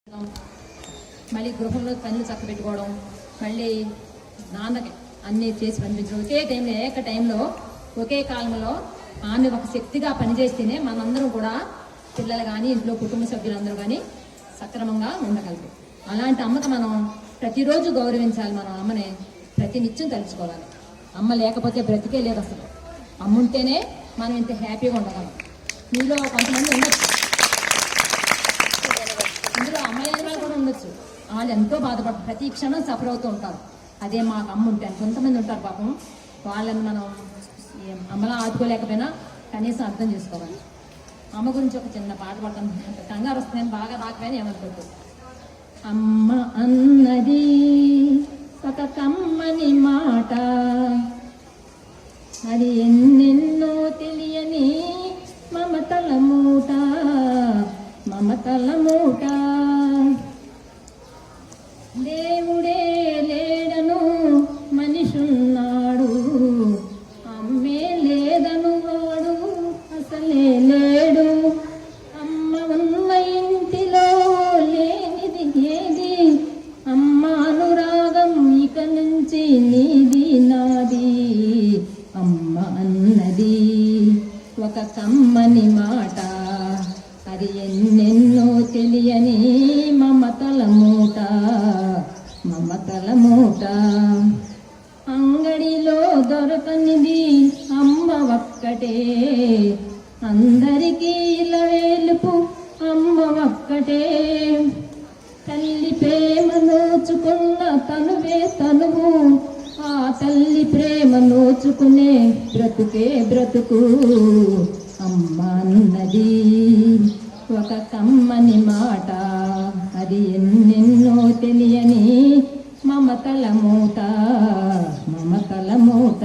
మళ్ళీ గృహంలో పనులు చక్కబెట్టుకోవడం, మళ్ళీ నాన్నకి అన్నీ చేసి పంపించడం, ఒకే టైంలో టైంలో ఒకే కాలంలో ఆమె ఒక శక్తిగా పనిచేస్తేనే మనందరం కూడా పిల్లలు కానీ ఇంట్లో కుటుంబ సభ్యులందరూ కానీ సక్రమంగా ఉండగలరు. అలాంటి అమ్మకి మనం ప్రతిరోజు గౌరవించాలి. మనం అమ్మని ప్రతి నిత్యం తలుచుకోవాలి. అమ్మ లేకపోతే బ్రతికే లేదు అసలు. అమ్మ ఉంటేనే మనం ఇంత హ్యాపీగా ఉండగలం. మీలో కొంతమంది ఉండొచ్చు, ఇందులో అమ్మాయిల వాళ్ళు కూడా ఉండొచ్చు. వాళ్ళు ఎంతో బాధపడతారు, ప్రతి క్షణం సఫర్ అవుతూ ఉంటారు. అదే మాకు అమ్మ ఉంటాను కొంతమంది ఉంటారు పాపం. వాళ్ళని మనం అమ్మలా ఆదుకోలేకపోయినా కనీసం అర్థం చేసుకోవాలి. అమ్మ గురించి ఒక చిన్న పాట పాడతాను, కంగారు వస్తుందని బాగా రాకపోయినా ఏమనుకోద్దు. అమ్మ అన్నది ఒక కమ్మని మాట, అది ఎన్నెన్నో తెలియని మమతల మూట, మమతల మూట. దేవుడే లేడను మనిషున్నాడు, అమ్మే లేదను వాడు అసలే లేడు. అమ్మ ఉన్న ఇంటిలో లేనిది ఏది, అమ్మ అనురాగం ఇక నుంచి నీది నాది. అమ్మ అన్నది ఒక కమ్మని మాట, అది ఎన్నెన్నో తెలియని మమతల మూట, మమతల మూట. అంగడిలో దొరకనిది అమ్మ ఒక్కటే, అందరికీ ఇలా వేలుపు అమ్మ ఒక్కటే. తల్లి ప్రేమ నోచుకున్న తనువే తనువు, ఆ తల్లి ప్రేమ నోచుకునే బ్రతుకే బ్రతుకు. అమ్మ అన్నది ఒక కమ్మని మాట, అది ఎన్నెన్నో తెలియని మమతల మూట, మమతల మూట.